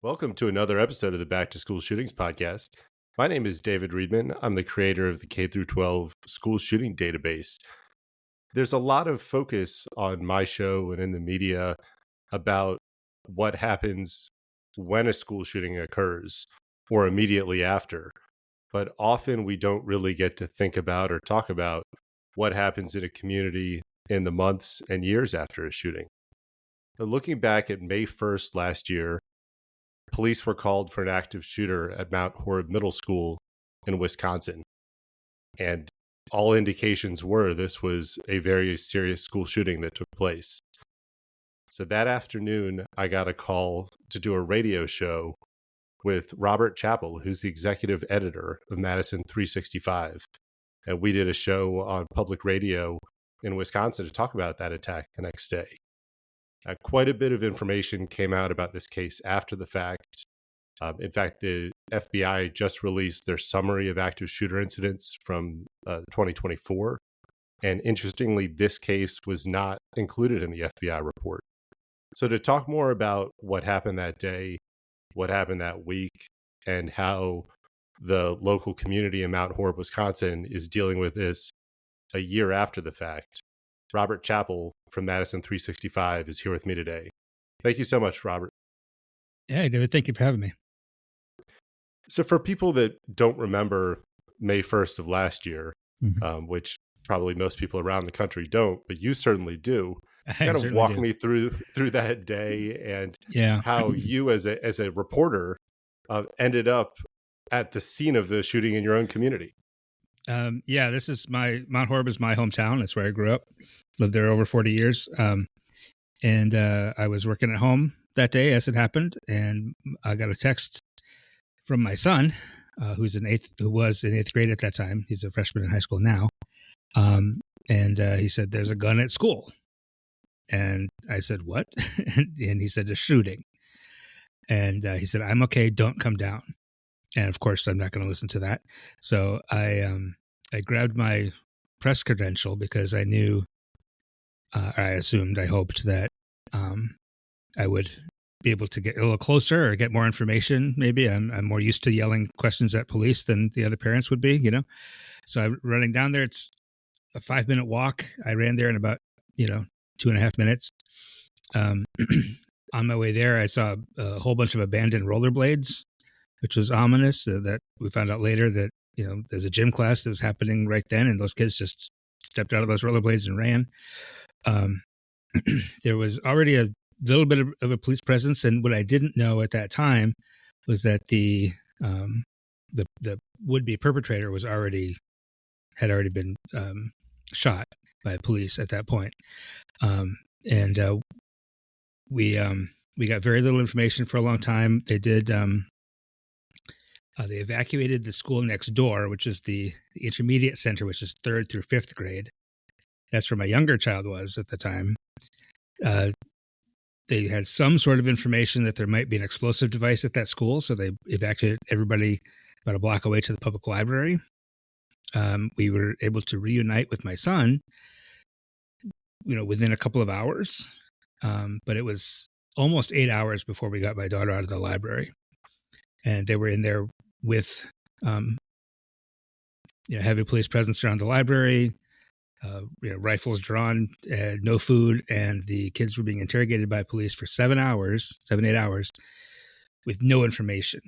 Welcome to another episode of the Back to School Shootings podcast. My name is David Reedman. I'm the creator of the K through 12 school shooting database. There's a lot of focus on my show and in the media about what happens when a school shooting occurs or immediately after. But often we don't really get to think about or talk about what happens in a community in the months and years after a shooting. Now, looking back at May 1st last year, police were called for an active shooter at Mount Horeb Middle School in Wisconsin. And all indications were this was a very serious school shooting that took place. So that afternoon, I got a call to do a radio show with Robert Chappell, who's the executive editor of Madison 365. And we did a show on public radio in Wisconsin to talk about that attack the next day. Quite a bit of information came out about this case after the fact. In fact, the FBI just released their summary of active shooter incidents from 2024. And interestingly, this case was not included in the FBI report. So to talk more about what happened that day, what happened that week, and how the local community in Mount Horeb, Wisconsin is dealing with this a year after the fact, Robert Chappell from Madison 365 is here with me today. Thank you so much, Robert. Hey, David, thank you for having me. So for people that don't remember May 1st of last year, which probably most people around the country don't, but you certainly do, kind of walk me through that day and how you as a reporter ended up at the scene of the shooting in your own community. This is Mount Horeb is my hometown. That's where I grew up. Lived there over 40 years. And I was working at home that day as it happened. And I got a text from my son, who was in eighth grade at that time. He's a freshman in high school now. And he said, "There's a gun at school." And I said, "What?" And he said, "A shooting." And he said, "I'm okay. Don't come down." And of course, I'm not going to listen to that. So I grabbed my press credential because I knew, I hoped that I would be able to get a little closer or get more information. Maybe I'm more used to yelling questions at police than the other parents would be, So I'm running down there. It's a 5-minute walk. I ran there in about 2.5 minutes. On my way there, I saw a whole bunch of abandoned rollerblades, which was ominous. That we found out later that, there's a gym class that was happening right then, and those kids just stepped out of those rollerblades and ran. There was already a little bit of a police presence, and what I didn't know at that time was that the would-be perpetrator had already been shot by police at that point. We got very little information for a long time. They did. They evacuated the school next door, which is the intermediate center, which is 3rd through 5th grade. That's where my younger child was at the time. They had some sort of information that there might be an explosive device at that school, so they evacuated everybody about a block away to the public library. We were able to reunite with my son, within a couple of hours. But it was almost 8 hours before we got my daughter out of the library. And they were in there with heavy police presence around the library, rifles drawn, no food, and the kids were being interrogated by police for 8 hours, with no information.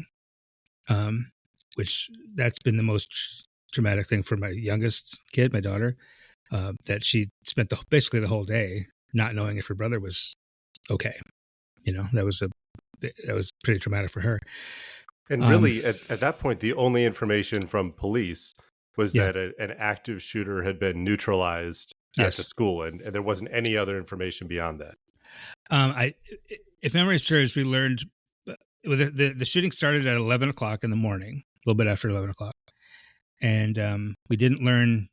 Which that's been the most traumatic thing for my youngest kid, my daughter, that she spent basically the whole day not knowing if her brother was okay. That was pretty traumatic for her. And really, at that point, the only information from police was that an active shooter had been neutralized at the school, and there wasn't any other information beyond that. If memory serves, we learned the shooting started at 11 o'clock in the morning, a little bit after 11 o'clock. And we didn't learn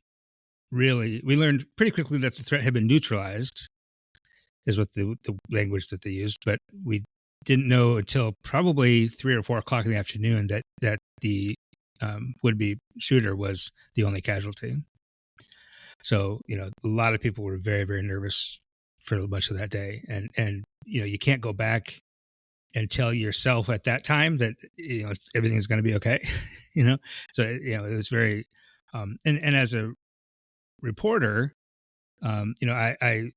really. We learned pretty quickly that the threat had been neutralized, is what the language that they used, but we didn't know until probably 3 or 4 o'clock in the afternoon that the would-be shooter was the only casualty. So, a lot of people were very, very nervous for much of that day. And you can't go back and tell yourself at that time that everything's going to be okay. So it was very and as a reporter, I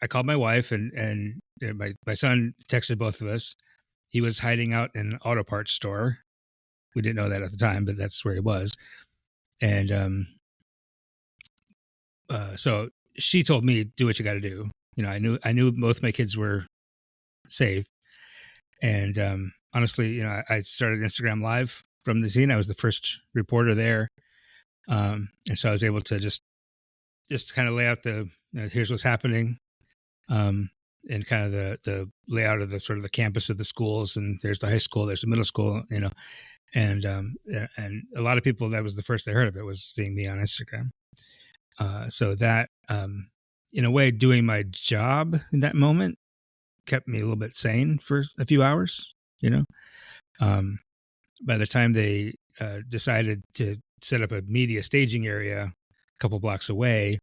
called my wife, and my son texted both of us. He was hiding out in an auto parts store. We didn't know that at the time, but that's where he was. And so she told me, do what you got to do. I knew both my kids were safe. And honestly, I started Instagram Live from the scene. I was the first reporter there. And so I was able to just kind of lay out here's what's happening. And kind of the layout of the sort of the campus of the schools. And there's the high school, there's the middle school, and a lot of people, that was the first they heard of it, was seeing me on Instagram. So that, in a way, doing my job in that moment kept me a little bit sane for a few hours. By the time they decided to set up a media staging area a couple blocks away,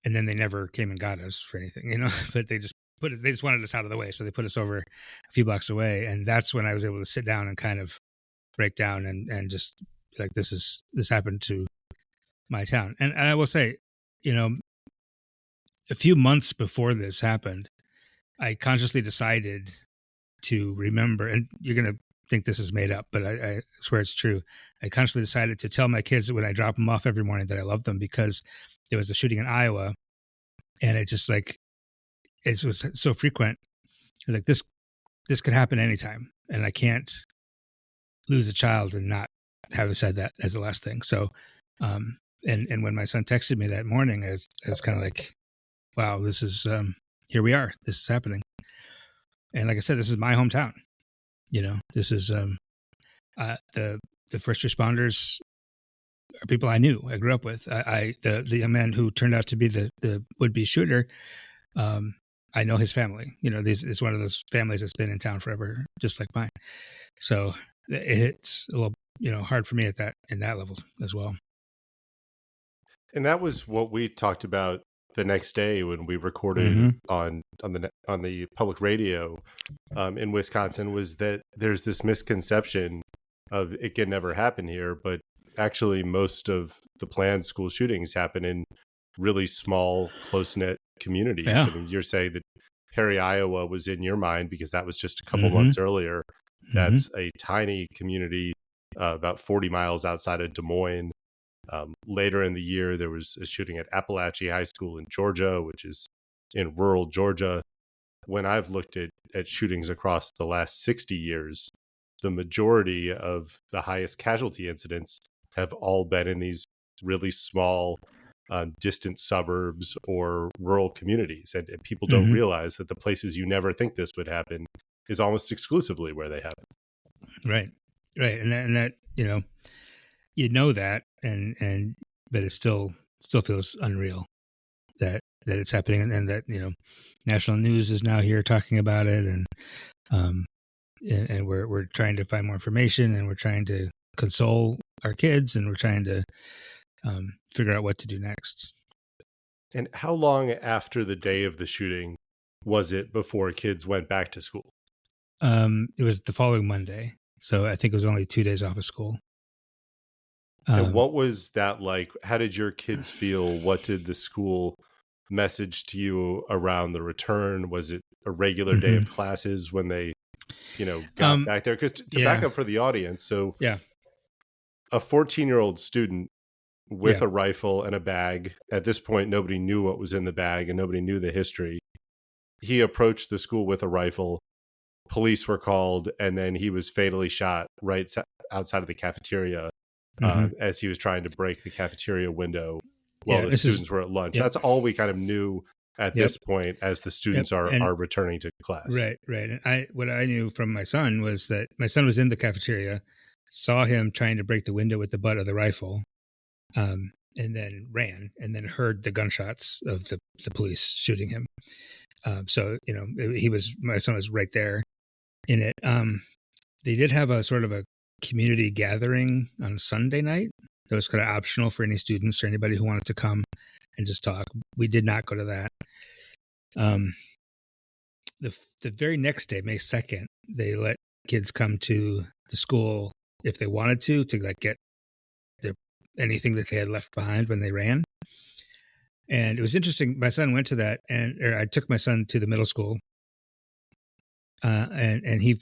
and then they never came and got us for anything, but they just wanted us out of the way. So they put us over a few blocks away. And that's when I was able to sit down and kind of break down and just like, this happened to my town. And I will say, a few months before this happened, I consciously decided to remember, and you're going to think this is made up, but I swear it's true. I consciously decided to tell my kids when I drop them off every morning that I love them, because there was a shooting in Iowa, and it just like, it was so frequent. Like this could happen anytime, and I can't lose a child and not have said that as the last thing. So, and when my son texted me that morning, I was kind of like, wow, this is, here we are, this is happening. And like I said, this is my hometown. This is, the first responders are people I knew, I grew up with. The young man who turned out to be the would-be shooter, I know his family. It's one of those families that's been in town forever, just like mine. So it's a little, hard for me in that level as well. And that was what we talked about the next day when we recorded on the public radio in Wisconsin, was that there's this misconception of it can never happen here, but actually most of the planned school shootings happen in really small, close-knit communities. Yeah. I mean, you're saying that Perry, Iowa was in your mind because that was just a couple months earlier. That's a tiny community about 40 miles outside of Des Moines. Later in the year, there was a shooting at Appalachia High School in Georgia, which is in rural Georgia. When I've looked at shootings across the last 60 years, the majority of the highest casualty incidents have all been in these really small, distant suburbs or rural communities. And people don't realize that the places you never think this would happen is almost exclusively where they happen. Right. And that, that, but it still feels unreal that it's happening, and that, national news is now here talking about it. And we're trying to find more information, and we're trying to console our kids, and we're trying to figure out what to do next. And how long after the day of the shooting was it before kids went back to school? It was the following Monday. So I think it was only 2 days off of school. And what was that like? How did your kids feel? What did the school message to you around the return? Was it a regular day of classes when they, got back there? Because to back up for the audience, so a 14-year-old student with a rifle and a bag. At this point, nobody knew what was in the bag and nobody knew the history. He approached the school with a rifle. Police were called, and then he was fatally shot right outside of the cafeteria as he was trying to break the cafeteria window while the students were at lunch. That's all we kind of knew at this point as the students are returning to class. Right. And what I knew from my son was that my son was in the cafeteria, saw him trying to break the window with the butt of the rifle, and then ran, and then heard the gunshots of the police shooting him. So, my son was right there in it. They did have a sort of a community gathering on Sunday night that was kind of optional for any students or anybody who wanted to come and just talk. We did not go to that. the very next day, May 2nd, they let kids come to the school if they wanted to like get their anything that they had left behind when they ran. And it was interesting. My son went to that, or I took my son to the middle school, and he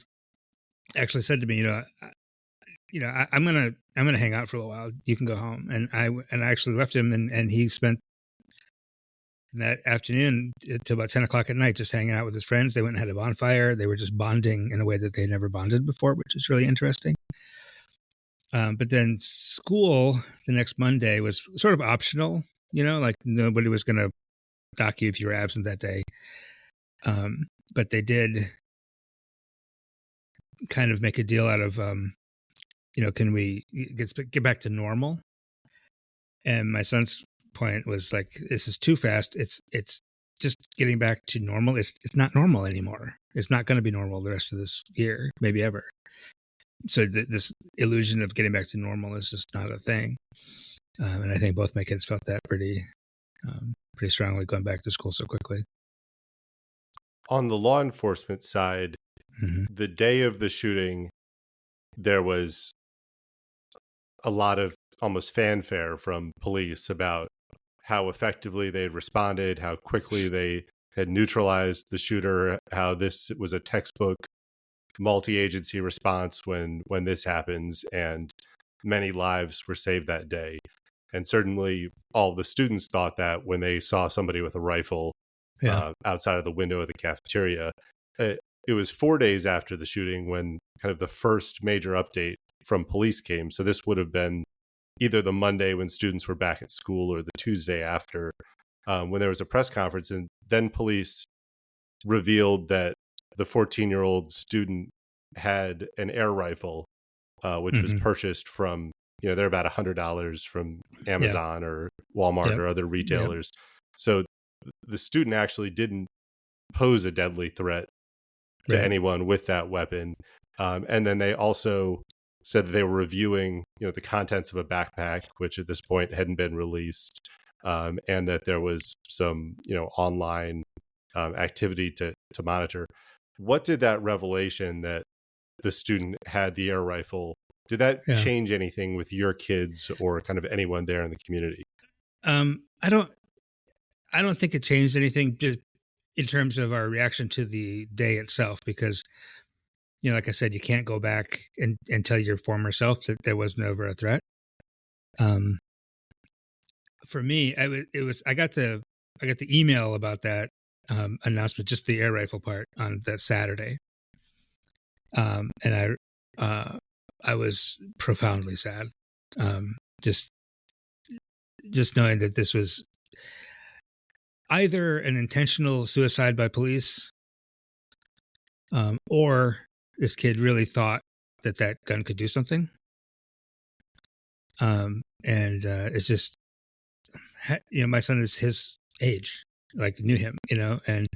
actually said to me, I'm gonna hang out for a little while. You can go home. And I actually left him, and he spent that afternoon till about 10 o'clock at night just hanging out with his friends. They went and had a bonfire. They were just bonding in a way that they never bonded before, which is really interesting. But then school the next Monday was sort of optional, like nobody was going to dock you if you were absent that day. But they did kind of make a deal out of, can we get back to normal? And my son's point was like, this is too fast. It's just getting back to normal. It's not normal anymore. It's not going to be normal the rest of this year, maybe ever. So this illusion of getting back to normal is just not a thing. And I think both my kids felt that pretty strongly going back to school so quickly. On the law enforcement side, the day of the shooting, there was a lot of almost fanfare from police about how effectively they had responded, how quickly they had neutralized the shooter, how this was a textbook multi-agency response when this happens, and many lives were saved that day. And certainly all the students thought that when they saw somebody with a rifle outside of the window of the cafeteria. It was 4 days after the shooting when kind of the first major update from police came. So this would have been either the Monday when students were back at school or the Tuesday after, when there was a press conference. And then police revealed that the 14-year-old student had an air rifle, which was purchased from, they're about $100 from Amazon or Walmart or other retailers. So the student actually didn't pose a deadly threat to anyone with that weapon. And then they also said that they were reviewing, the contents of a backpack, which at this point hadn't been released, and that there was some, online activity to monitor. What did that revelation that the student had the air rifle, did that change anything with your kids or kind of anyone there in the community? I don't think it changed anything in terms of our reaction to the day itself, because, like I said, you can't go back and tell your former self that there was never a threat. For me, I got the email about that announcement, just the air rifle part, on that Saturday. And I was profoundly sad. Just knowing that this was either an intentional suicide by police, or this kid really thought that gun could do something. And it's just, my son is his age, like knew him, and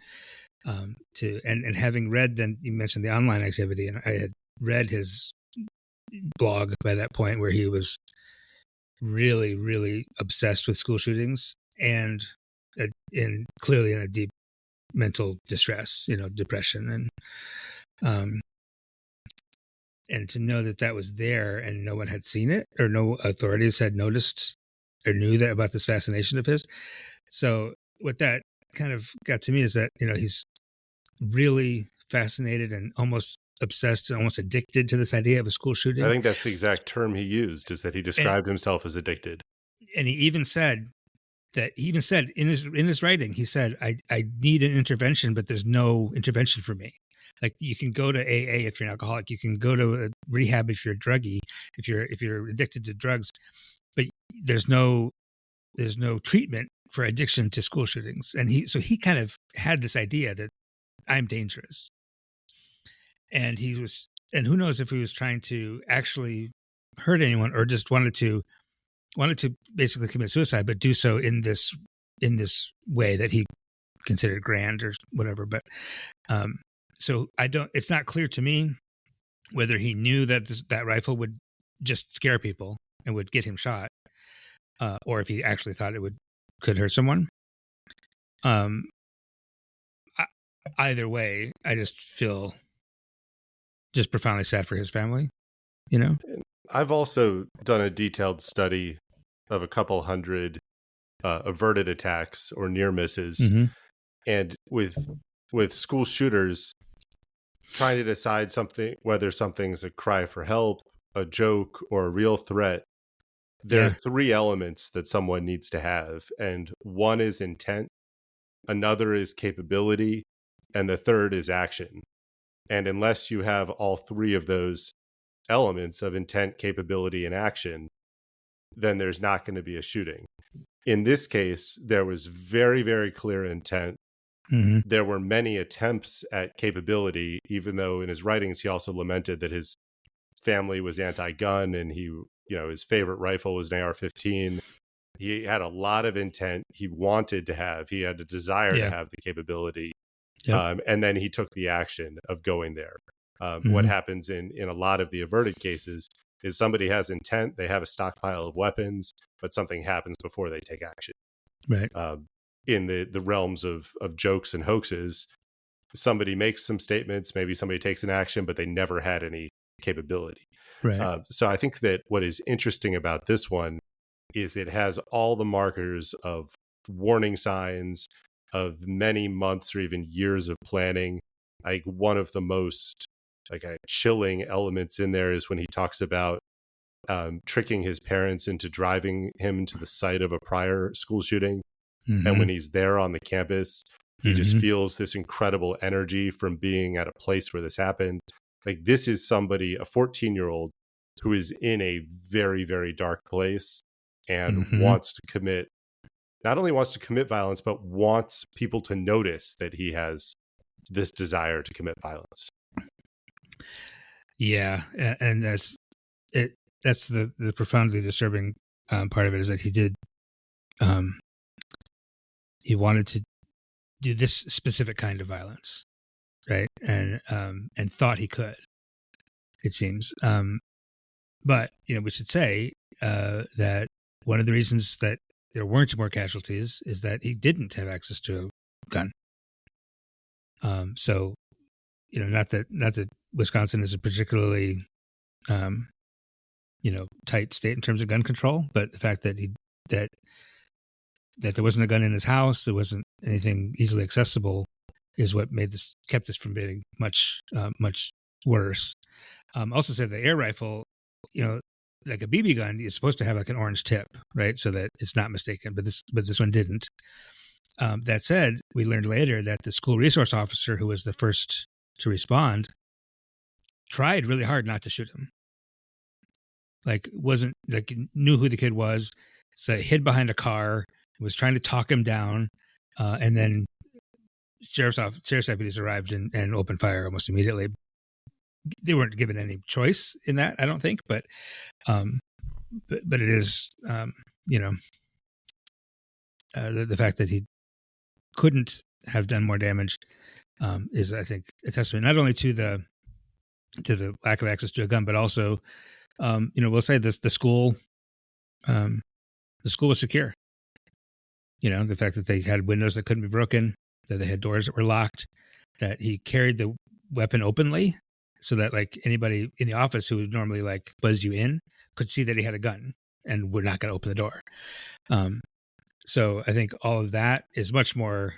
having read, then you mentioned the online activity, and I had read his blog by that point where he was really, really obsessed with school shootings and clearly in a deep mental distress, depression, and to know that was there and no one had seen it, or no authorities had noticed or knew that about this fascination of his. So what that kind of got to me is that, he's really fascinated and almost obsessed and almost addicted to this idea of a school shooting. I think that's the exact term he used, is that he described himself as addicted. And he even said in his writing, he said, I need an intervention, but there's no intervention for me. Like, you can go to AA if you're an alcoholic, you can go to a rehab if you're a druggie, if you're addicted to drugs, but there's no treatment for addiction to school shootings. And he kind of had this idea that I'm dangerous. And who knows if he was trying to actually hurt anyone or just wanted to basically commit suicide, but do so in this way that he considered grand or whatever. But so it's not clear to me whether he knew that that rifle would just scare people and would get him shot, or if he actually thought it could hurt someone. either way, I just feel just profoundly sad for his family, you know? I've also done a detailed study of a couple hundred averted attacks or near misses, Mm-hmm. and with school shooters, trying to decide whether something's a cry for help, a joke, or a real threat. There are Yeah. three elements that someone needs to have, and one is intent, another is capability, and the third is action. And unless you have all three of those elements of intent, capability, and action, then there's not going to be a shooting. In this case, there was very, very clear intent. Mm-hmm. There were many attempts at capability, even though in his writings he also lamented that his family was anti-gun and his favorite rifle was an AR-15. He had a lot of intent. He had a desire to Yeah. have the capability. Yep. And then he took the action of going there. What Mm-hmm. happens in a lot of the averted cases is somebody has intent, they have a stockpile of weapons, but something happens before they take action. Right. In the realms of jokes and hoaxes, somebody makes some statements, maybe somebody takes an action, but they never had any capability. Right. So I think that what is interesting about this one is it has all the markers of warning signs of many months or even years of planning. Like one of the most chilling elements in there is when he talks about tricking his parents into driving him to the site of a prior school shooting. Mm-hmm. And when he's there on the campus, he just Mm-hmm. feels this incredible energy from being at a place where this happened. Like this is somebody, a 14-year-old, who is in a very, very dark place and Mm-hmm. not only wants to commit violence, but wants people to notice that he has this desire to commit violence. Yeah. And that's it. That's the profoundly disturbing part of it, is that he did, he wanted to do this specific kind of violence, right? And thought he could, it seems. But we should say that one of the reasons that there weren't more casualties is that he didn't have access to a gun. So not that Wisconsin is a particularly tight state in terms of gun control, but the fact that that there wasn't a gun in his house, there wasn't anything easily accessible, is what kept this from being much worse. Also said the air rifle, like a BB gun, is supposed to have like an orange tip, right, so that it's not mistaken. But this one didn't. That said, we learned later that the school resource officer, who was the first to respond, tried really hard not to shoot him. Knew who the kid was, so hid behind a car, was trying to talk him down, and then sheriff's deputies arrived and opened fire almost immediately. They weren't given any choice in that, I don't think, but it is, the fact that he couldn't have done more damage is, I think, a testament not only to the lack of access to a gun, but also, we'll say this: the school was secure. The fact that they had windows that couldn't be broken, that they had doors that were locked, that he carried the weapon openly, so that like anybody in the office who would normally like buzz you in could see that he had a gun and we're not going to open the door. So I think all of that is much more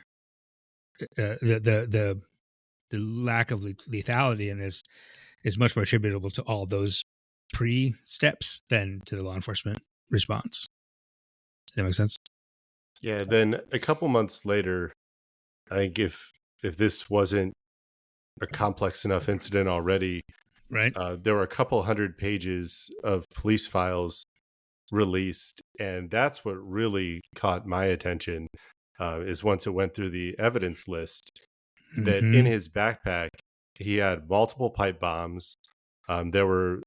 the lack of lethality in this is much more attributable to all those pre-steps than to the law enforcement response. Does that make sense? Yeah. Then a couple months later, I think if this wasn't a complex enough incident already, right? There were a couple hundred pages of police files released, and that's what really caught my attention. Is once it went through the evidence list, that in his backpack he had multiple pipe bombs. There were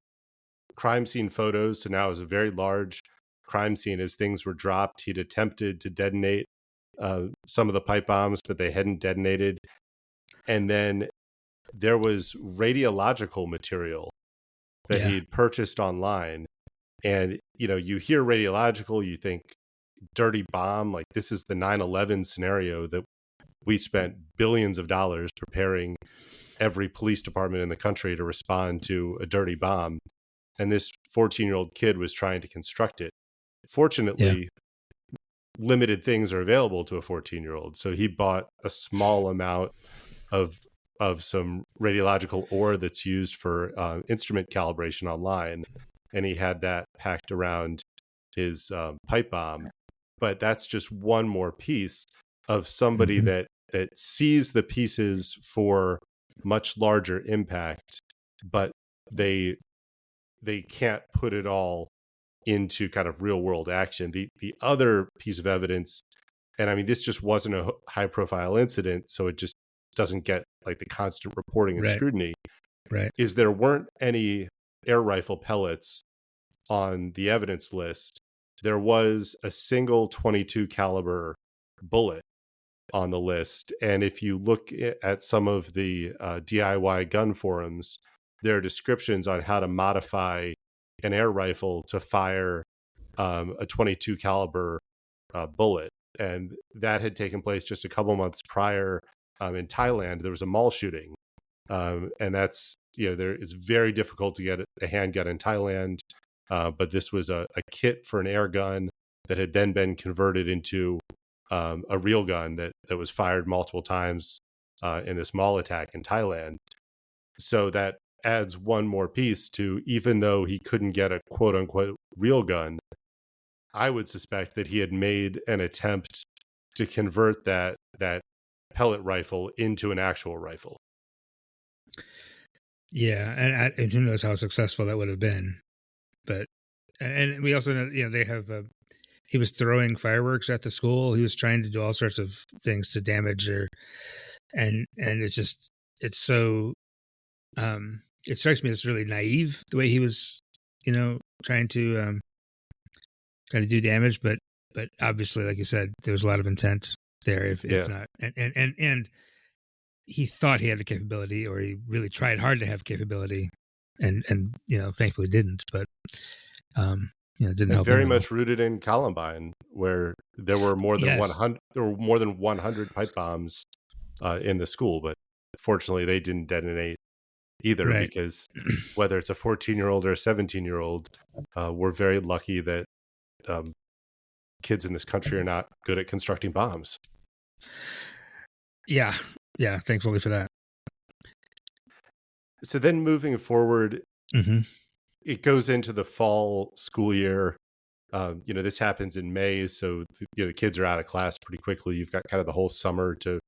crime scene photos, so now it was a very large crime scene. As things were dropped, he'd attempted to detonate some of the pipe bombs, but they hadn't detonated. And then there was radiological material that he'd purchased online. And, you hear radiological, you think dirty bomb, like this is the 9/11 scenario that we spent billions of dollars preparing every police department in the country to respond to a dirty bomb. And this 14-year-old kid was trying to construct it. Fortunately, limited things are available to a 14-year-old. So he bought a small amount of some radiological ore that's used for instrument calibration online. And he had that packed around his pipe bomb. But that's just one more piece of somebody that sees the pieces for much larger impact, but they can't put it all into kind of real world action. The other piece of evidence, and I mean, this just wasn't a high profile incident, so it just doesn't get like the constant reporting and scrutiny, is there weren't any air rifle pellets on the evidence list. There was a single 22 caliber bullet on the list. And if you look at some of the DIY gun forums, there are descriptions on how to modify an air rifle to fire a 22 caliber bullet. And that had taken place just a couple months prior in Thailand. There was a mall shooting. And that's, it's very difficult to get a handgun in Thailand. But this was a kit for an air gun that had then been converted into a real gun that was fired multiple times in this mall attack in Thailand. So that adds one more piece to, even though he couldn't get a quote unquote real gun, I would suspect that he had made an attempt to convert that pellet rifle into an actual rifle. Yeah, and who knows how successful that would have been. But and we also know, they have he was throwing fireworks at the school. He was trying to do all sorts of things to damage and it's so it strikes me as really naive the way he was, trying to do damage, but obviously, like you said, there was a lot of intent there, if not, and he thought he had the capability, or he really tried hard to have capability, and thankfully didn't, but it didn't help. Very much rooted in Columbine, where there were more than 100. There were more than 100 pipe bombs in the school, but fortunately, they didn't detonate either, because whether it's a 14-year-old or a 17-year-old, we're very lucky that kids in this country are not good at constructing bombs. Yeah, thankfully for that. So then moving forward, it goes into the fall school year. This happens in May, so the kids are out of class pretty quickly. You've got kind of the whole summer to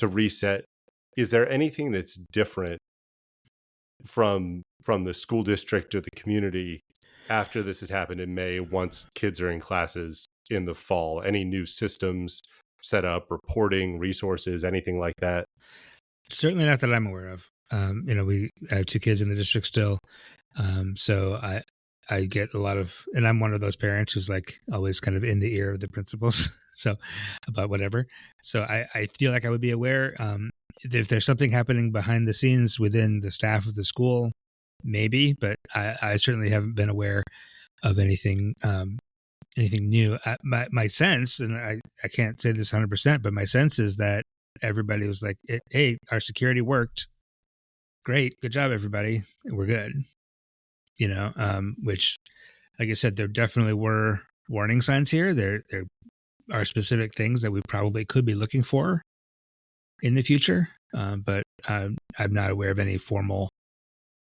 reset. Is there anything that's different from the school district or the community after this had happened in May, once kids are in classes in the fall? Any new systems set up, reporting, resources, anything like that? Certainly not that I'm aware of. I have two kids in the district still. So I get a lot of, and I'm one of those parents who's like always kind of in the ear of the principals. So about whatever. So I feel like I would be aware. If there's something happening behind the scenes within the staff of the school, maybe, but I certainly haven't been aware of anything new. My sense, and I can't say this 100%, but my sense is that everybody was like, hey, our security worked. Great. Good job, everybody. We're good. Which, like I said, there definitely were warning signs here. There are specific things that we probably could be looking for in the future. But I'm not aware of any formal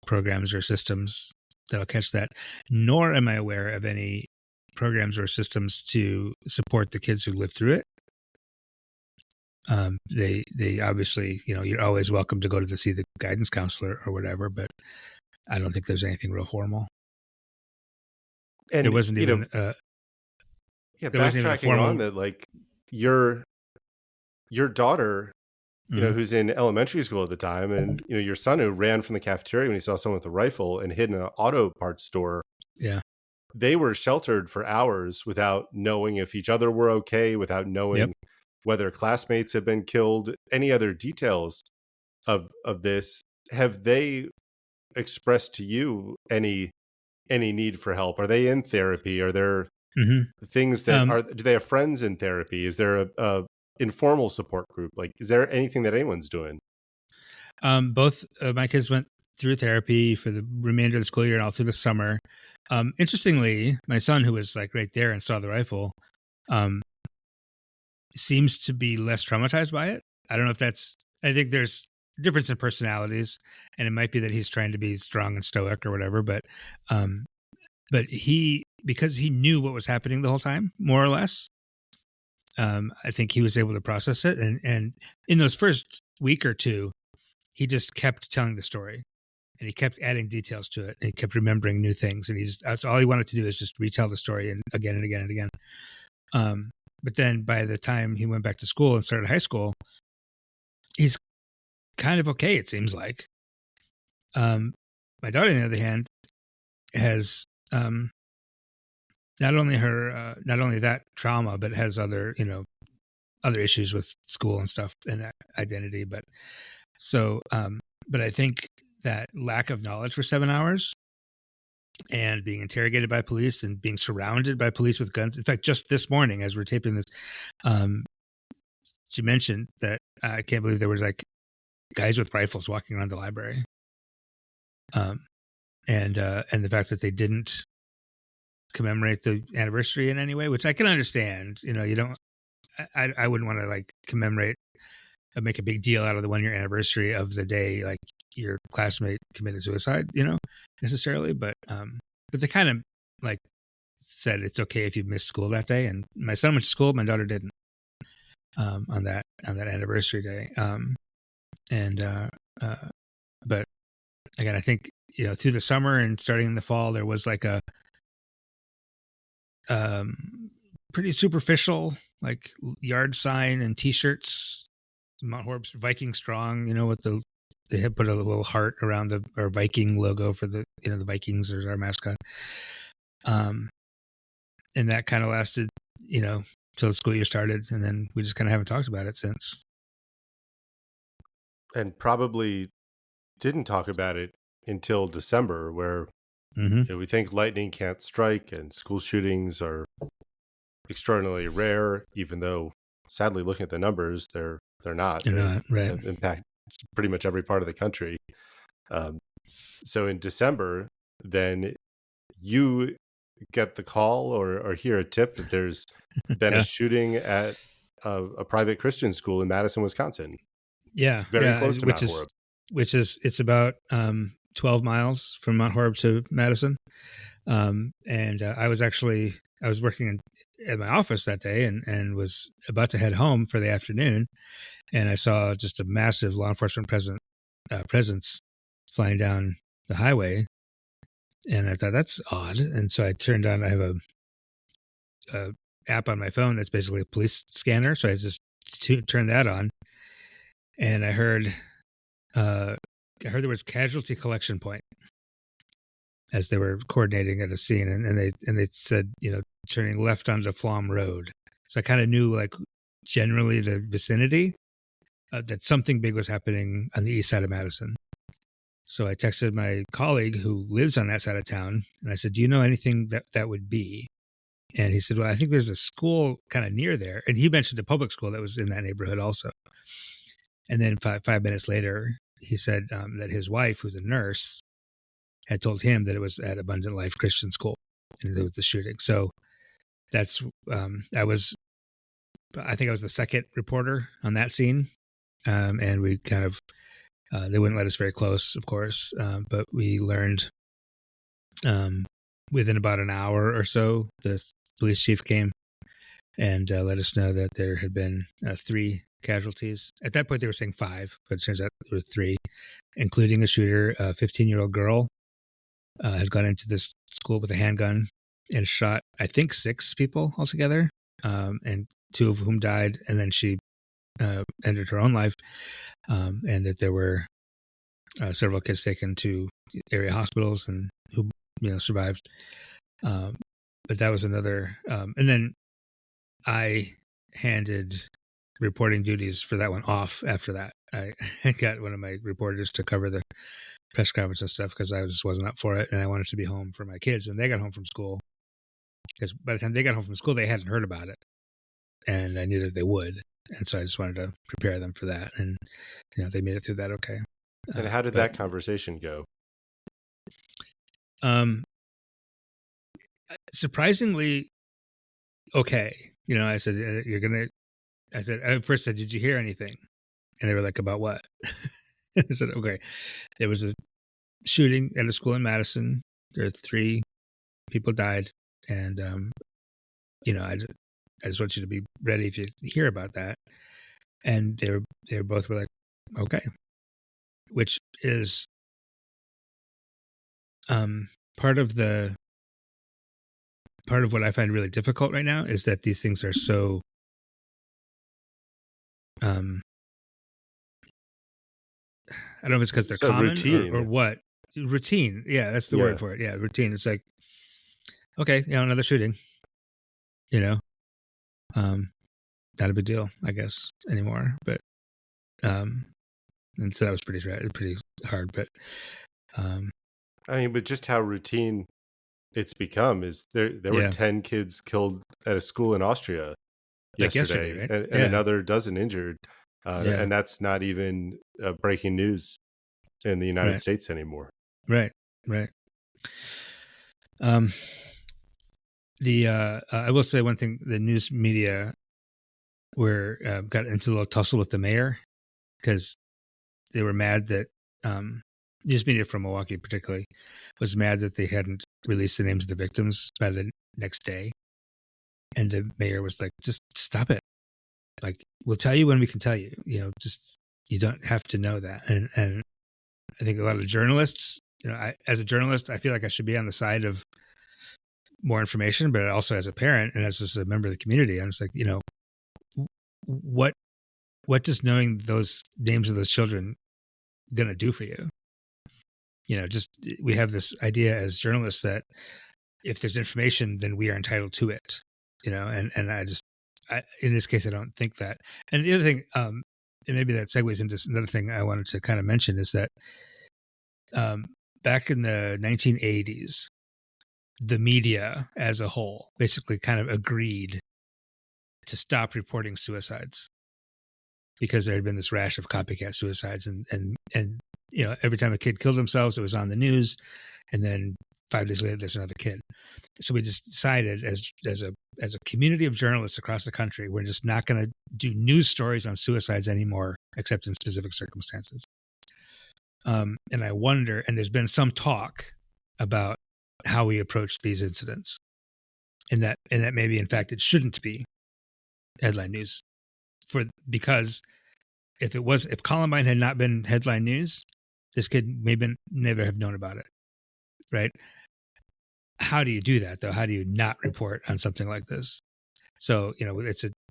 programs or systems that'll catch that, nor am I aware of any programs or systems to support the kids who live through it. They obviously, you're always welcome to go to see the guidance counselor or whatever, but I don't think there's anything real formal. And it wasn't even backtracking on that, like your daughter, who's in elementary school at the time, and your son who ran from the cafeteria when he saw someone with a rifle and hid in an auto parts store. Yeah. They were sheltered for hours without knowing if each other were okay, without knowing whether classmates have been killed, any other details of this. Have they expressed to you any need for help? Are they in therapy? Are there things that do they have friends in therapy? Is there informal support group? Like, is there anything that anyone's doing? Both my kids went through therapy for the remainder of the school year and all through the summer. Interestingly, my son, who was like right there and saw the rifle, seems to be less traumatized by it. I don't know if that's, I think there's difference in personalities, and it might be that he's trying to be strong and stoic or whatever, but he, because he knew what was happening the whole time, more or less, I think he was able to process it. And in those first week or two, he just kept telling the story, and he kept adding details to it, and he kept remembering new things. And that's all he wanted to do is just retell the story and again and again and again. But then by the time he went back to school and started high school, he's kind of okay, it seems like. My daughter, on the other hand, has not only that trauma, but has other issues with school and stuff and identity. But I think that lack of knowledge for 7 hours and being interrogated by police and being surrounded by police with guns. In fact, just this morning, as we're taping this, she mentioned that I can't believe there was like guys with rifles walking around the library. And the fact that they didn't commemorate the anniversary in any way, which I can understand. You don't. I wouldn't want to like commemorate or make a big deal out of the 1-year anniversary of the day like your classmate committed suicide, necessarily. But they kind of like said it's okay if you missed school that day. And my son went to school, my daughter didn't on that anniversary day. But again, I think through the summer and starting in the fall, there was like a pretty superficial like yard sign and T-shirts, Mount Horeb's Viking Strong, they had put a little heart around our Viking logo for the the Vikings as our mascot. And that kind of lasted till the school year started, and then we just kind of haven't talked about it since. And probably didn't talk about it until December, where we think lightning can't strike and school shootings are extraordinarily rare, even though sadly looking at the numbers, they're not. They're not, right. Impact pretty much every part of the country. So in December, then you get the call or hear a tip that there's been a shooting at a private Christian school in Madison, Wisconsin. Yeah. Very close to Mount Horeb. It's about 12 miles from Mount Horeb to Madison. And I was working at my office that day and was about to head home for the afternoon. And I saw just a massive law enforcement presence flying down the highway. And I thought, that's odd. And so I turned on, I have a app on my phone that's basically a police scanner. So I just turned that on. And I heard the words casualty collection point as they were coordinating at a scene. And they said, turning left onto Flom Road. So I kind of knew like generally the vicinity that something big was happening on the east side of Madison. So I texted my colleague who lives on that side of town, and I said, do you know anything that would be? And he said, well, I think there's a school kind of near there. And he mentioned a public school that was in that neighborhood also. And then 5 minutes later, he said that his wife, who's a nurse, had told him that it was at Abundant Life Christian School, and there was the shooting. So that's, I think I was the second reporter on that scene. And we kind of, they wouldn't let us very close, of course, but we learned within about an hour or so, the police chief came and let us know that there had been 3 casualties. At that point, they were saying 5, but it turns out there were 3, including a shooter. A 15-year-old girl had gone into this school with a handgun and shot, I think, 6 people altogether, and 2 of whom died, and then she ended her own life, and that there were several kids taken to area hospitals and who survived. But that was another. And then I handed reporting duties for that one off after that. I got one of my reporters to cover the press conference and stuff because I just wasn't up for it, and I wanted to be home for my kids when they got home from school. Because by the time they got home from school, they hadn't heard about it, and I knew that they would. And so I just wanted to prepare them for that. And, they made it through that okay. And how did that conversation go? Surprisingly okay. I said, at first I said, did you hear anything? And they were like, about what? I said, okay, there was a shooting at a school in Madison. There are 3 people died. And, I just want you to be ready if you hear about that. And they both were like, okay, which is part of what I find really difficult right now is that these things are so I don't know if it's because they're So common routine. or what. Routine. Yeah, that's the word for it. Yeah, routine. It's like, okay, another shooting. Not a big deal, I guess, anymore. But and so that was pretty hard. But but just how routine it's become is there were 10 kids killed at a school in Austria yesterday, right? and another dozen injured. And that's not even breaking news in the United States anymore. Right. I will say one thing: the news media got into a little tussle with the mayor because they were mad that news media from Milwaukee, particularly, was mad that they hadn't released the names of the victims by the next day, and the mayor was like, "Just stop it! Like, we'll tell you when we can tell you. Just you don't have to know that." And I think a lot of journalists, as a journalist, I feel like I should be on the side of more information, but also as a parent and as just a member of the community, I'm just like, what does knowing those names of those children gonna do for you? Just we have this idea as journalists that if there's information, then we are entitled to it. And in this case, I don't think that. And the other thing, and maybe that segues into another thing I wanted to kind of mention is that back in the 1980s, the media as a whole basically kind of agreed to stop reporting suicides because there had been this rash of copycat suicides, and every time a kid killed themselves, it was on the news, and then 5 days later there's another kid. So we just decided as a community of journalists across the country, we're just not going to do news stories on suicides anymore, except in specific circumstances. And I wonder, and there's been some talk about how we approach these incidents, and that maybe in fact it shouldn't be headline news, because if Columbine had not been headline news, this kid maybe never have known about it, right? How do you do that though? How do you not report on something like this? So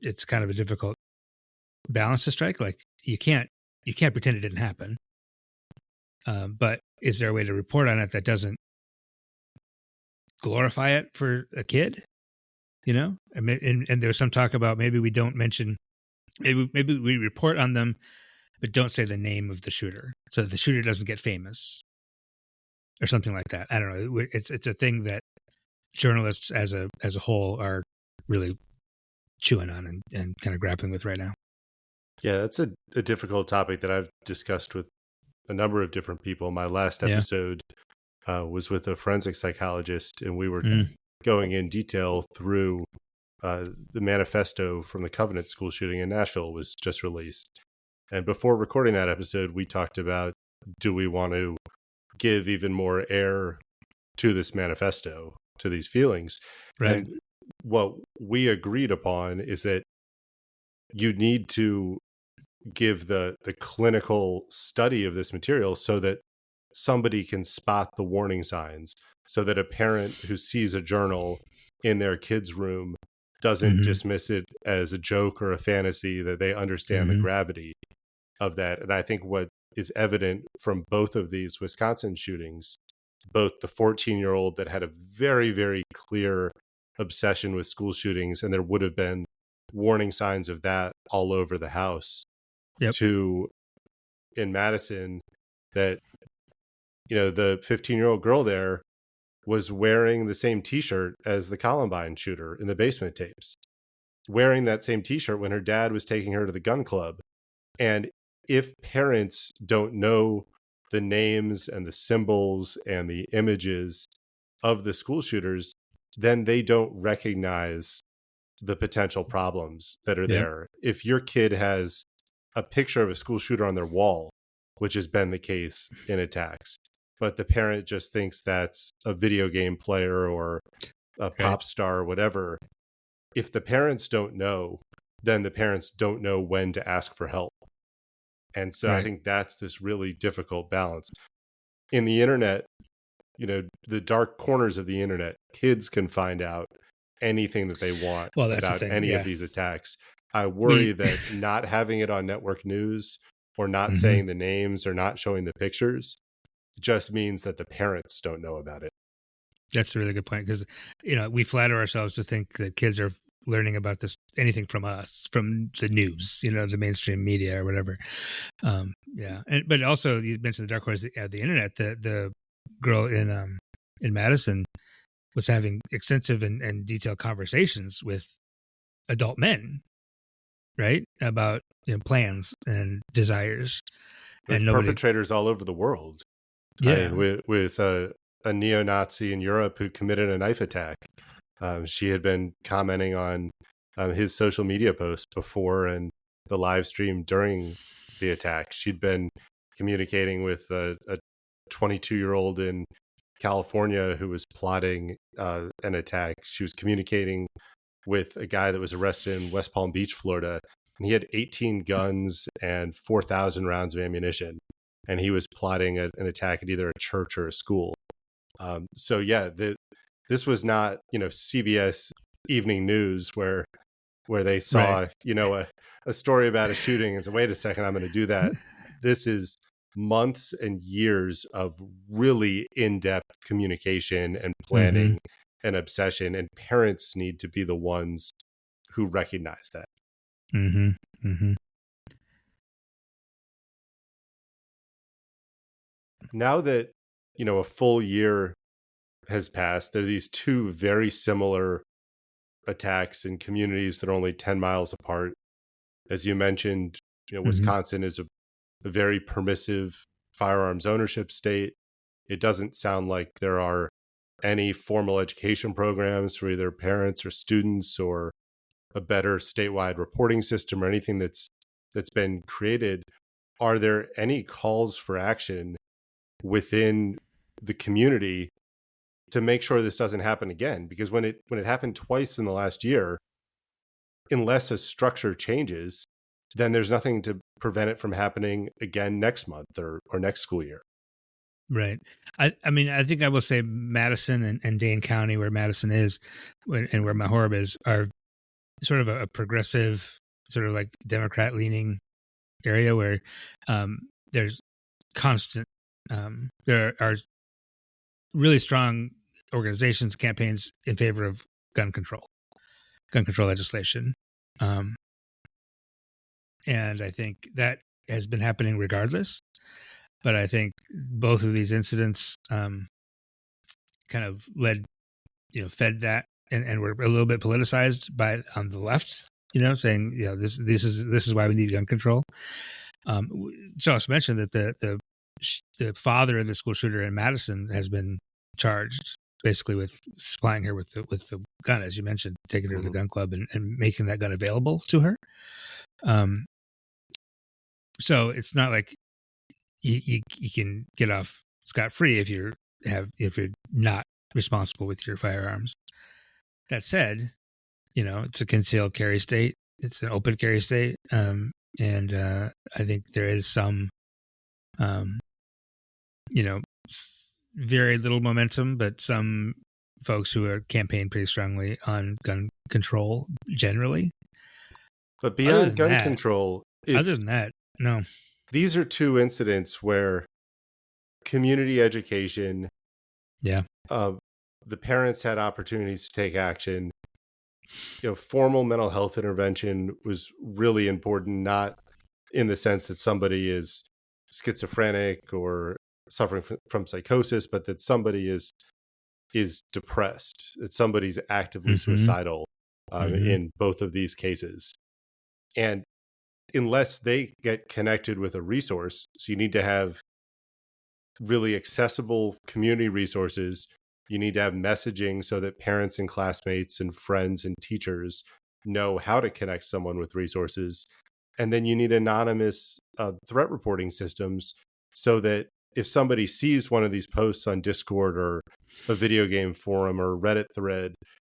it's kind of a difficult balance to strike. Like you can't pretend it didn't happen, but is there a way to report on it that doesn't glorify it for a kid? And there's some talk about maybe we don't mention, maybe we report on them, but don't say the name of the shooter, so that the shooter doesn't get famous, or something like that. I don't know. It's a thing that journalists as a whole are really chewing on and kind of grappling with right now. Yeah, that's a difficult topic that I've discussed with a number of different people. My last episode was with a forensic psychologist, and we were going in detail through the manifesto from the Covenant school shooting in Nashville was just released. And before recording that episode, we talked about, do we want to give even more air to this manifesto, to these feelings? Right. And what we agreed upon is that you need to give the clinical study of this material so that somebody can spot the warning signs, so that a parent who sees a journal in their kid's room doesn't dismiss it as a joke or a fantasy, that they understand the gravity of that. And I think what is evident from both of these Wisconsin shootings, both the 14-year-old that had a very, very clear obsession with school shootings, and there would have been warning signs of that all over the house, to in Madison, that the 15-year-old girl there was wearing the same T-shirt as the Columbine shooter in the basement tapes. wearing that same t-shirt when her dad was taking her to the gun club. And if parents don't know the names and the symbols and the images of the school shooters, then they don't recognize the potential problems that are Yep. there. If your kid has a picture of a school shooter on their wall, which has been the case in attacks, but the parent just thinks that's a video game player or a pop star or whatever, if the parents don't know, then the parents don't know when to ask for help. And so I think that's this really difficult balance. In the internet, the dark corners of the internet, kids can find out anything that they want about any of these attacks. I worry that not having it on network news or not saying the names or not showing the pictures just means that the parents don't know about it. That's a really good point, because we flatter ourselves to think that kids are learning about this anything from us, from the news, the mainstream media or whatever. But also you mentioned the dark horse of the internet. The girl in Madison was having extensive and detailed conversations with adult men, right, about plans and desires, and perpetrators all over the world. Yeah, with a neo-Nazi in Europe who committed a knife attack. She had been commenting on his social media posts before and the live stream during the attack. She'd been communicating with a 22-year-old in California who was plotting an attack. She was communicating with a guy that was arrested in West Palm Beach, Florida, and he had 18 guns and 4,000 rounds of ammunition. And he was plotting an attack at either a church or a school. This was not, CBS Evening News where they saw, a story about a shooting and said, wait a second, I'm going to do that. This is months and years of really in-depth communication and planning and obsession, and parents need to be the ones who recognize that. Now that, a full year has passed, there are these two very similar attacks in communities that are only 10 miles apart. As you mentioned, Wisconsin is a very permissive firearms ownership state. It doesn't sound like there are any formal education programs for either parents or students or a better statewide reporting system or anything that's been created. Are there any calls for action within the community to make sure this doesn't happen again? Because when it happened twice in the last year, unless a structure changes, then there's nothing to prevent it from happening again next month or next school year. Right. I mean, I think I will say Madison and Dane County, where Madison is and where Mount Horeb is, are sort of a progressive, sort of like Democrat leaning area where there's constant, there are really strong organizations, campaigns in favor of gun control legislation. And I think that has been happening regardless. But I think both of these incidents kind of fed that and were a little bit politicized on the left, saying, this is why we need gun control. Josh mentioned that the father of the school shooter in Madison has been charged basically with supplying her with the gun, as you mentioned, taking her to the gun club and making that gun available to her. So it's not like you can get off scot-free if you're not responsible with your firearms. That said, it's a concealed carry state. It's an open carry state. And I think there is some, very little momentum, but some folks who are campaign pretty strongly on gun control generally. But beyond gun control, other than that, no. These are two incidents where community education, the parents had opportunities to take action. Formal mental health intervention was really important, not in the sense that somebody is schizophrenic or suffering from psychosis, but that somebody is depressed, that somebody's actively suicidal. in both of these cases. And unless they get connected with a resource, so you need to have really accessible community resources. You need to have messaging so that parents and classmates and friends and teachers know how to connect someone with resources. And then you need anonymous threat reporting systems so that if somebody sees one of these posts on Discord or a video game forum or Reddit thread,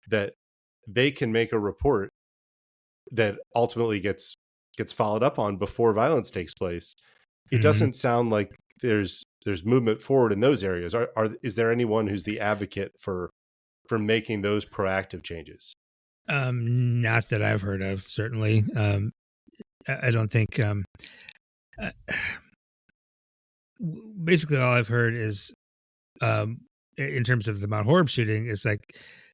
that they can make a report that ultimately gets followed up on before violence takes place. It doesn't sound like there's movement forward in those areas. Is there anyone who's the advocate for making those proactive changes? Not that I've heard of, certainly. I don't think. Basically, all I've heard is, in terms of the Mount Horeb shooting, is like,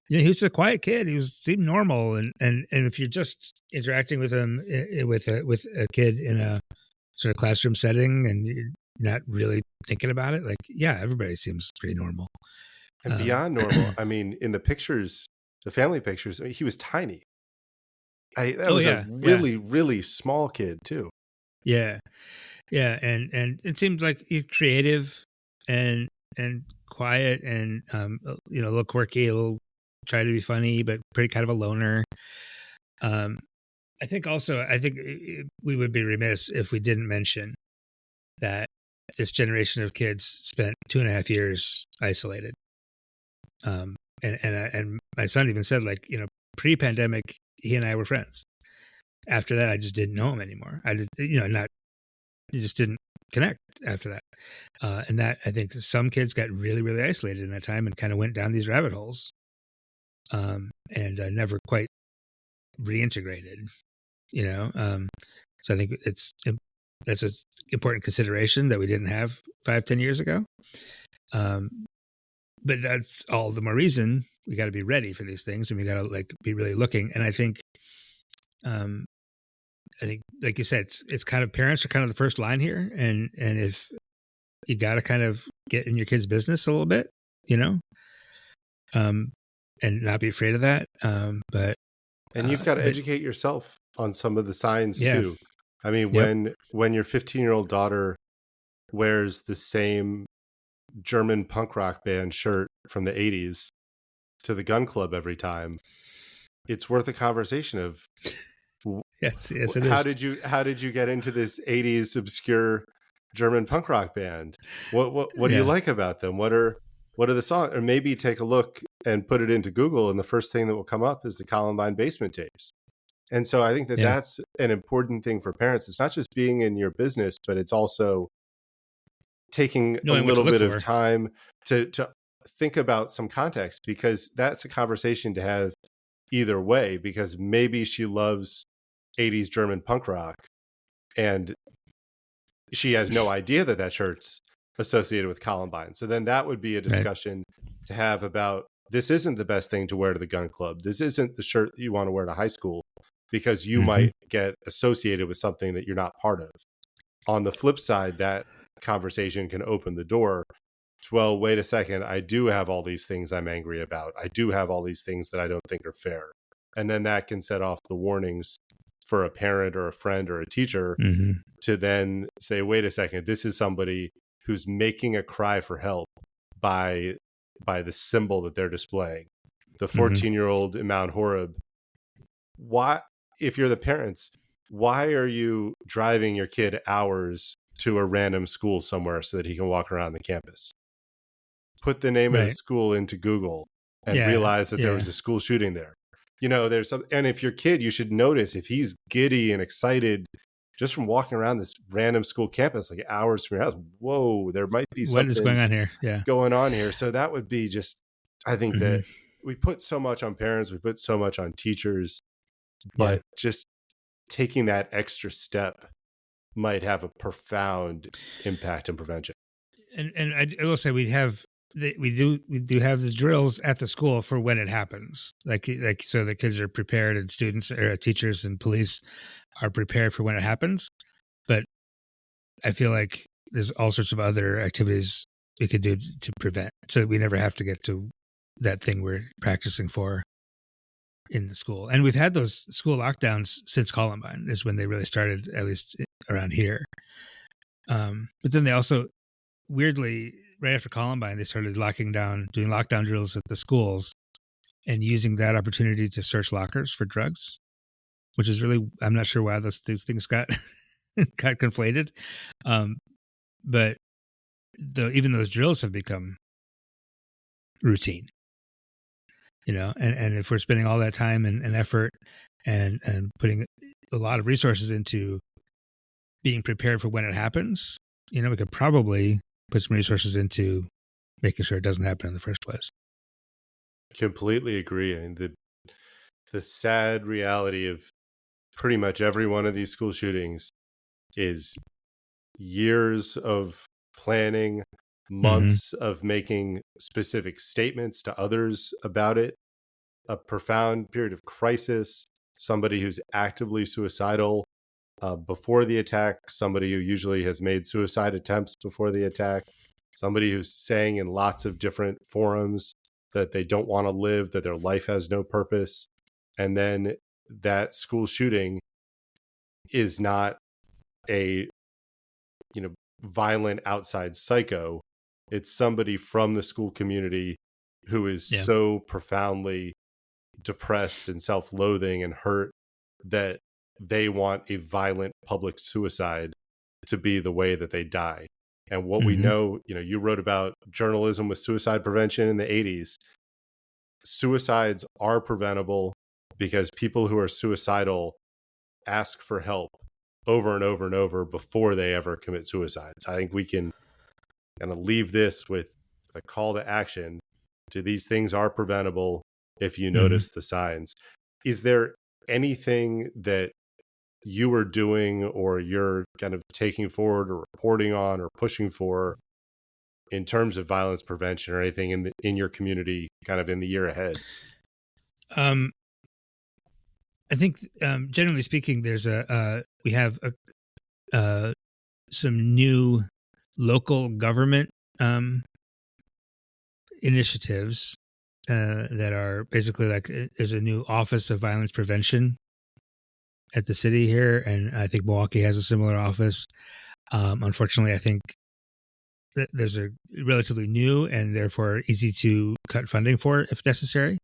he was a quiet kid. He seemed normal, and if you're just interacting with him with a kid in a sort of classroom setting, and you're not really thinking about it, like, yeah, everybody seems pretty normal. And beyond normal, I mean, in the pictures, the family pictures, he was tiny. That was a really, really small kid too. Yeah. Yeah. And it seemed like he's creative and quiet and, a little quirky, a little try to be funny, but pretty kind of a loner. I think we would be remiss if we didn't mention that this generation of kids spent 2.5 years isolated. And my son even said, like, pre-pandemic, he and I were friends. After that, I just didn't know him anymore. You just didn't connect after that. And that, I think some kids got really, really isolated in that time and kind of went down these rabbit holes, and never quite reintegrated, So I think that's an important consideration that we didn't have 5-10 years ago. But that's all the more reason we got to be ready for these things, and we got to be really looking. And I think, like you said, it's kind of, parents are kind of the first line here, and if you got to kind of get in your kid's business a little bit, and not be afraid of that. And you've got to educate yourself on some of the signs too. I mean, when your 15-year-old daughter wears the same German punk rock band shirt from the 80s to the gun club every time, it's worth a conversation of yes, it how is. How did you get into this 80s obscure German punk rock band? What do you like about them? What are the songs? Or maybe take a look and put it into Google, and the first thing that will come up is the Columbine basement tapes. And so I think that that's an important thing for parents. It's not just being in your business, but it's also taking a little bit of time to think about some context, because that's a conversation to have either way, because maybe she loves 80s German punk rock and she has no idea that shirt's associated with Columbine. So then that would be a discussion to have about, this isn't the best thing to wear to the gun club. This isn't the shirt that you want to wear to high school, because you might get associated with something that you're not part of. On the flip side, that conversation can open the door to, well, wait a second, I do have all these things I'm angry about. I do have all these things that I don't think are fair. And then that can set off the warnings for a parent or a friend or a teacher to then say, wait a second, this is somebody who's making a cry for help by the symbol that they're displaying. The 14-year-old in Mount Horeb. Why, if you're the parents, why are you driving your kid hours to a random school somewhere so that he can walk around the campus? Put the name of the school into Google and realize that there was a school shooting there. There's some, and if your kid, you should notice if he's giddy and excited just from walking around this random school campus, like hours from your house. Whoa, there might be something. What is going on here? Going on here. So that would be just, I think that we put so much on parents, we put so much on teachers, but just taking that extra step might have a profound impact in prevention. And I will say we do have the drills at the school for when it happens, like so the kids are prepared, and students or teachers and police are prepared for when it happens. But I feel like there's all sorts of other activities we could do to prevent, so that we never have to get to that thing we're practicing for. in the school. And we've had those school lockdowns since Columbine is when they really started, at least around here. But then they also, weirdly, right after Columbine, they started doing lockdown drills at the schools and using that opportunity to search lockers for drugs, which is really, I'm not sure why those things got got conflated. But even those drills have become routine, and if we're spending all that time and effort and putting a lot of resources into being prepared for when it happens, we could probably put some resources into making sure it doesn't happen in the first place. Completely agree. And the sad reality of pretty much every one of these school shootings is years of planning, months of making specific statements to others about it, a profound period of crisis, somebody who's actively suicidal before the attack, somebody who usually has made suicide attempts before the attack, somebody who's saying in lots of different forums that they don't want to live, that their life has no purpose. And then that school shooting is not a, violent outside psycho. It's somebody from the school community who is so profoundly depressed and self-loathing and hurt that they want a violent public suicide to be the way that they die. And what we know, you wrote about journalism with suicide prevention in the 80s. Suicides are preventable because people who are suicidal ask for help over and over and over before they ever commit suicide. So I think we can kind of leave this with a call to action to these things are preventable if you notice the signs. Is there anything that you are doing or you're kind of taking forward or reporting on or pushing for in terms of violence prevention or anything in your community kind of in the year ahead? I think generally speaking, there's we have some new local government initiatives that are basically like there's a new Office of Violence Prevention at the city here, and I think Milwaukee has a similar office. Unfortunately, I think there's a relatively new and therefore easy to cut funding for if necessary.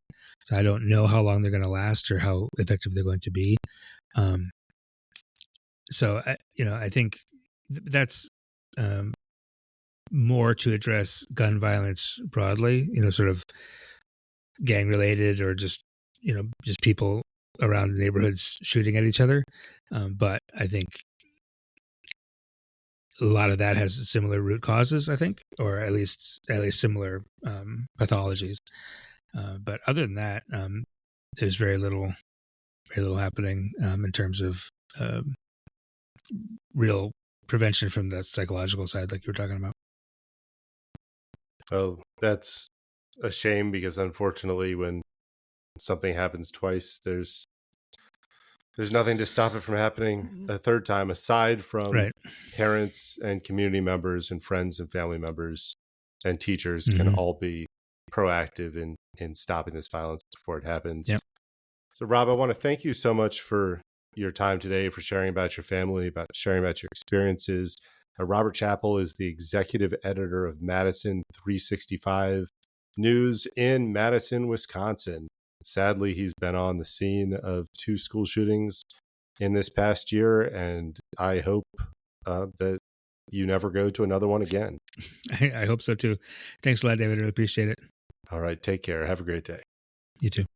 So I don't know how long they're going to last or how effective they're going to be. So I think that's more to address gun violence broadly, sort of gang related or just people around the neighborhoods shooting at each other. But I think a lot of that has similar root causes, I think, or at least similar pathologies. But other than that, there's very little happening in terms of real prevention from the psychological side, like you were talking about. Oh, that's a shame because unfortunately, when something happens twice, there's nothing to stop it from happening a third time, aside from parents and community members and friends and family members and teachers can all be proactive in stopping this violence before it happens. Yep. So, Rob, I want to thank you so much for your time today, for sharing about your family, about sharing about your experiences. Robert Chappell is the executive editor of Madison 365 News in Madison, Wisconsin. Sadly, he's been on the scene of 2 school shootings in this past year, and I hope that you never go to another one again. I hope so too. Thanks a lot, David. I really appreciate it. All right. Take care. Have a great day. You too.